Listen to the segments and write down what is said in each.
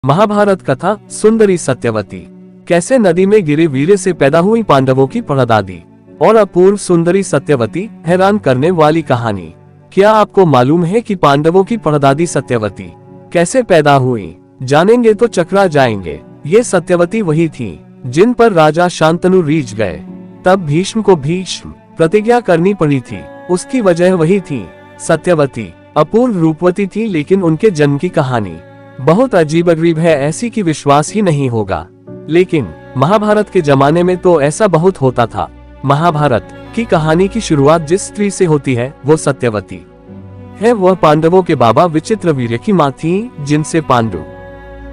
महाभारत कथा सुंदरी सत्यवती। कैसे नदी में गिरे वीर्य से पैदा हुई पांडवों की परदादी और अपूर्व सुंदरी सत्यवती। हैरान करने वाली कहानी। क्या आपको मालूम है कि पांडवों की परदादी सत्यवती कैसे पैदा हुई? जानेंगे तो चकरा जाएंगे। ये सत्यवती वही थी जिन पर राजा शांतनु रीझ गए। तब भीष्म को भीष्म प्रतिज्ञा करनी पड़ी थी। उसकी वजह वही थी। सत्यवती अपूर्व रूपवती थी, लेकिन उनके जन्म की कहानी बहुत अजीबोगरीब है, ऐसी कि विश्वास ही नहीं होगा। लेकिन महाभारत के जमाने में तो ऐसा बहुत होता था। महाभारत की कहानी की शुरुआत जिस स्त्री से होती है वो सत्यवती है। वह पांडवों के बाबा विचित्रवीर्य की मां थी, जिनसे पांडु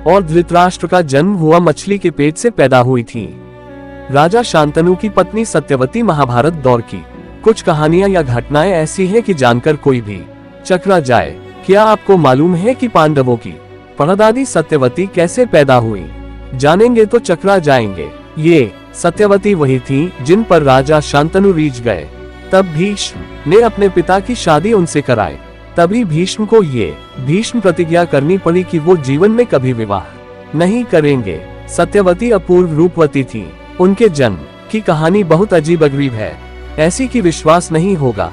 और धृतराष्ट्र का जन्म हुआ मछली के पेट से पैदा हुई थी। राजा शांतनु की पत्नी सत्यवती। महाभारत दौर की कुछ कहानियां या घटनाएं ऐसी हैं कि जानकर कोई भी चकरा जाए। क्या आपको मालूम है कि पांडवों की परदादी सत्यवती कैसे पैदा हुई? जानेंगे तो चकरा जाएंगे। ये सत्यवती वही थी जिन पर राजा शांतनु रीझ गए। तब भीष्म ने अपने पिता की शादी उनसे कराई। तभी भीष्म को ये भीष्म प्रतिज्ञा करनी पड़ी कि वो जीवन में कभी विवाह नहीं करेंगे। सत्यवती अपूर्व रूपवती थी। उनके जन्म की कहानी बहुत अजीबोगरीब है, ऐसी कि विश्वास नहीं होगा।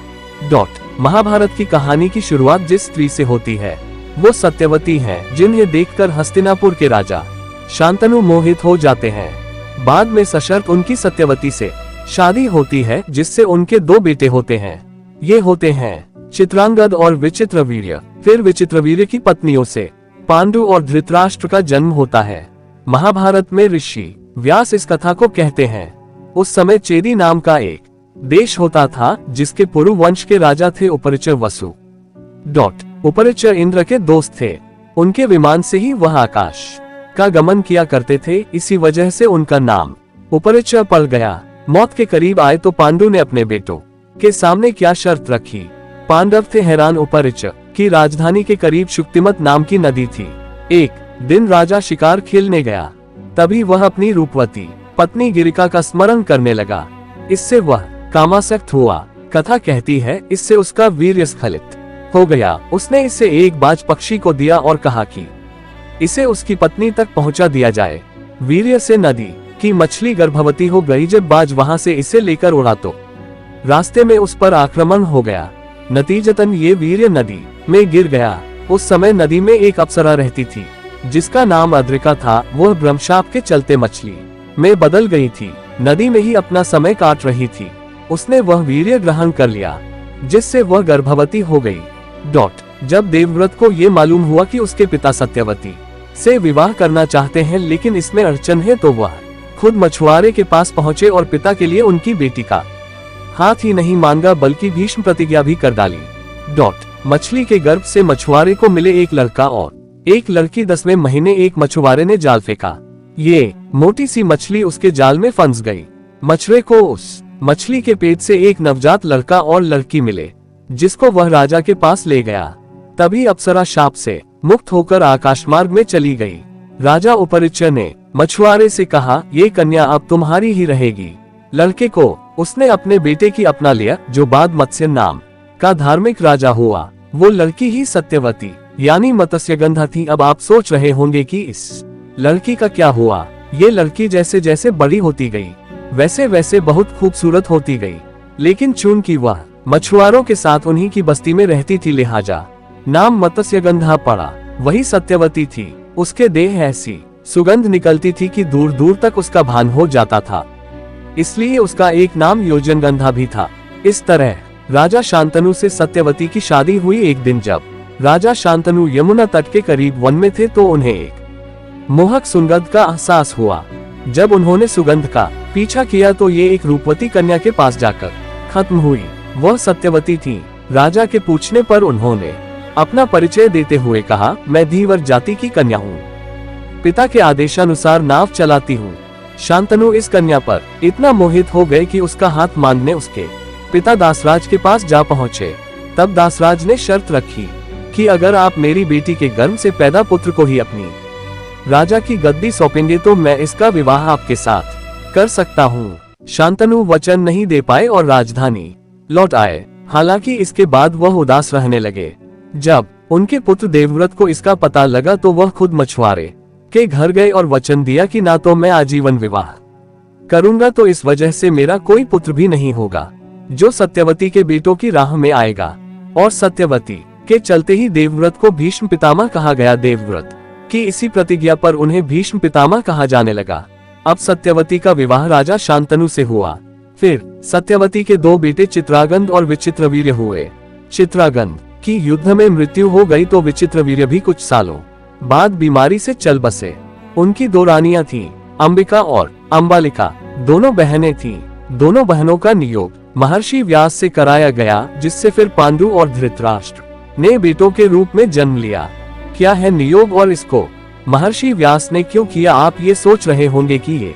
महाभारत की कहानी की शुरुआत जिस स्त्री से होती है वो सत्यवती है, जिन्हें देखकर हस्तिनापुर के राजा शांतनु मोहित हो जाते हैं। बाद में सशर्त उनकी सत्यवती से शादी होती है, जिससे उनके दो बेटे होते हैं। ये होते हैं चित्रांगद और विचित्रवीर्य। फिर विचित्रवीर्य की पत्नियों से पांडु और धृतराष्ट्र का जन्म होता है। महाभारत में ऋषि व्यास इस कथा को कहते हैं। उस समय चेदी नाम का एक देश होता था, जिसके पुरु वंश के राजा थे उपरिचर वसु। उपरिचर इंद्र के दोस्त थे। उनके विमान से ही वह आकाश का गमन किया करते थे, इसी वजह से उनका नाम उपरिचर पड़ गया। मौत के करीब आए तो पांडु ने अपने बेटों के सामने क्या शर्त रखी? पांडव थे हैरान। उपरिचर की राजधानी के करीब शुक्तिमत नाम की नदी थी। एक दिन राजा शिकार खेलने गया। तभी वह अपनी रूपवती पत्नी गिरिका का स्मरण करने लगा। इससे वह कामासक्त हुआ। कथा कहती है इससे उसका वीर्य स्खलित हो गया। उसने इसे एक बाज पक्षी को दिया और कहा कि इसे उसकी पत्नी तक पहुंचा दिया जाए। वीर्य से नदी की मछली गर्भवती हो गई। जब बाज वहां से इसे लेकर उड़ा तो रास्ते में उस पर आक्रमण हो गया। नतीजतन ये वीर्य नदी में गिर गया। उस समय नदी में एक अप्सरा रहती थी, जिसका नाम अद्रिका था। वह ब्रह्मशाप के चलते मछली में बदल गई थी। नदी में ही अपना समय काट रही थी। उसने वह वीर्य ग्रहण कर लिया, जिससे वह गर्भवती हो गई। जब देवव्रत को ये मालूम हुआ कि उसके पिता सत्यवती से विवाह करना चाहते हैं, लेकिन इसमें अड़चन है, तो वह खुद मछुआरे के पास पहुंचे और पिता के लिए उनकी बेटी का हाथ ही नहीं मांगा, बल्कि भीष्म प्रतिज्ञा भी कर डाली। मछली के गर्भ से मछुआरे को मिले एक लड़का और एक लड़की। 10वें महीने एक मछुआरे ने जाल फेंका। ये मोटी सी मछली उसके जाल में फंस गई। मछुआरे को उस मछली के पेट से एक नवजात लड़का और लड़की मिले, जिसको वह राजा के पास ले गया। तभी अप्सरा शाप से मुक्त होकर आकाश मार्ग में चली गई। राजा उपरिचर ने मछुआरे से कहा, ये कन्या अब तुम्हारी ही रहेगी। लड़के को उसने अपने बेटे की अपना लिया, जो बाद मत्स्य नाम का धार्मिक राजा हुआ। वो लड़की ही सत्यवती यानी मत्स्यगंधा थी। अब आप सोच रहे होंगे कि इस लड़की का क्या हुआ। ये लड़की जैसे जैसे बड़ी होती गई, वैसे वैसे बहुत खूबसूरत होती गई। लेकिन चूंकि वह मछुआरों के साथ उन्हीं की बस्ती में रहती थी, लिहाजा नाम मत्स्यगंधा पड़ा। वही सत्यवती थी। उसके देह ऐसी सुगंध निकलती थी कि दूर दूर तक उसका भान हो जाता था। इसलिए उसका एक नाम योजनगंधा भी था। इस तरह राजा शांतनु से सत्यवती की शादी हुई। एक दिन जब राजा शांतनु यमुना तट के करीब वन में थे, तो उन्हें एक मोहक सुगंध का एहसास हुआ। जब उन्होंने सुगंध का पीछा किया तो ये एक रूपवती कन्या के पास जाकर खत्म हुई। वह सत्यवती थी। राजा के पूछने पर उन्होंने अपना परिचय देते हुए कहा, मैं धीवर जाति की कन्या हूँ, पिता के आदेशानुसार नाव चलाती हूँ। शांतनु इस कन्या पर इतना मोहित हो गए कि उसका हाथ मांगने उसके पिता दासराज के पास जा पहुँचे। तब दासराज ने शर्त रखी कि अगर आप मेरी बेटी के गर्भ से पैदा पुत्र को ही अपनी राजा की गद्दी सौंपेंगे तो मैं इसका विवाह आपके साथ कर सकता हूँ। शांतनु वचन नहीं दे पाए और राजधानी लौट आए। हालांकि इसके बाद वह उदास रहने लगे। जब उनके पुत्र देवव्रत को इसका पता लगा तो वह खुद मछुआरे के घर गए और वचन दिया कि ना तो मैं आजीवन विवाह करूंगा, तो इस वजह से मेरा कोई पुत्र भी नहीं होगा जो सत्यवती के बेटों की राह में आएगा। और सत्यवती के चलते ही देवव्रत को भीष्म पितामह कहा गया। देवव्रत की इसी प्रतिज्ञा पर उन्हें भीष्म पितामह कहा जाने लगा। अब सत्यवती का विवाह राजा शांतनु से हुआ। फिर सत्यवती के दो बेटे चित्रागंध और विचित्रवीर्य हुए। चित्रागंध की युद्ध में मृत्यु हो गई तो विचित्रवीर्य भी कुछ सालों बाद बीमारी से चल बसे। उनकी दो रानियां थीं, अंबिका और अंबालिका, दोनों बहनें थीं। दोनों बहनों का नियोग महर्षि व्यास से कराया गया, जिससे फिर पांडु और धृतराष्ट्र ने बेटों के रूप में जन्म लिया। क्या है नियोग और इसको महर्षि व्यास ने क्यों किया? आप ये सोच रहे होंगे कि ये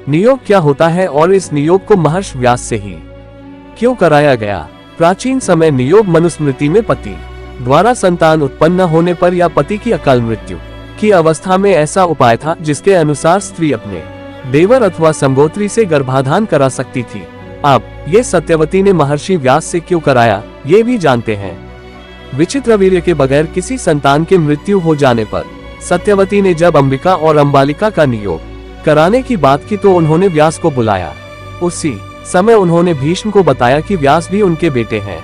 नियोग क्या होता है और इस नियोग को महर्षि व्यास से ही क्यों कराया गया। प्राचीन समय नियोग मनुस्मृति में पति द्वारा संतान उत्पन्न होने पर या पति की अकाल मृत्यु की अवस्था में ऐसा उपाय था जिसके अनुसार स्त्री अपने देवर अथवा संगोत्री से गर्भाधान करा सकती थी। अब ये सत्यवती ने महर्षि व्यास से क्यों कराया, ये भी जानते हैं। विचित्रवीर्य के बगैर किसी संतान के मृत्यु हो जाने पर सत्यवती ने जब अंबिका और अंबालिका का नियोग कराने की बात की तो उन्होंने व्यास को बुलाया। उसी समय उन्होंने भीष्म को बताया कि व्यास भी उनके बेटे हैं।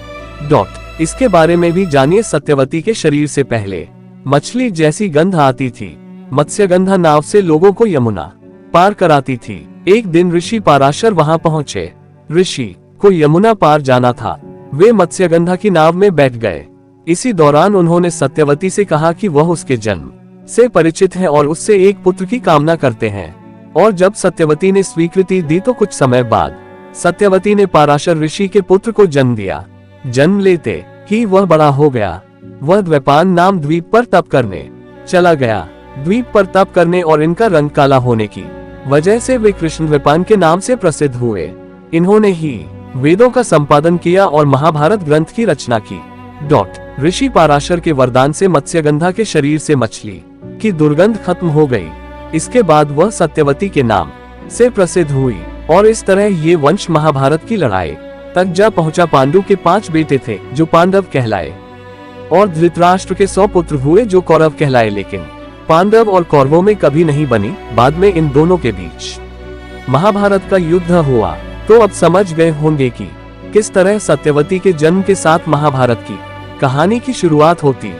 इसके बारे में भी जानिए। सत्यवती के शरीर से पहले मछली जैसी गंध आती थी। मत्स्यगंधा नाव से लोगों को यमुना पार कराती थी। एक दिन ऋषि पाराशर वहां पहुंचे। ऋषि को यमुना पार जाना था। वे मत्स्यगंधा की नाव में बैठ गए। इसी दौरान उन्होंने सत्यवती से कहा कि वह उसके जन्म से परिचित है और उससे एक पुत्र की कामना करते हैं। और जब सत्यवती ने स्वीकृति दी तो कुछ समय बाद सत्यवती ने पाराशर ऋषि के पुत्र को जन्म दिया। जन्म लेते ही वह बड़ा हो गया। वह द्वैपायन नाम द्वीप पर तप करने चला गया। द्वीप पर तप करने और इनका रंग काला होने की वजह से वे कृष्ण द्वैपायन के नाम से प्रसिद्ध हुए। इन्होंने ही वेदों का संपादन किया और महाभारत ग्रंथ की रचना की। ऋषि पाराशर के वरदान से मत्स्यगंधा के शरीर से मछली की दुर्गंध खत्म हो गई। इसके बाद वह सत्यवती के नाम से प्रसिद्ध हुई और इस तरह ये वंश महाभारत की लड़ाई तक जा पहुंचा। पांडु के 5 बेटे थे जो पांडव कहलाए और धृतराष्ट्र के 100 पुत्र हुए जो कौरव कहलाए, लेकिन पांडव और कौरवों में कभी नहीं बनी। बाद में इन दोनों के बीच महाभारत का युद्ध हुआ। तो अब समझ गए होंगे कि किस तरह सत्यवती के जन्म के साथ महाभारत की कहानी की शुरुआत होती।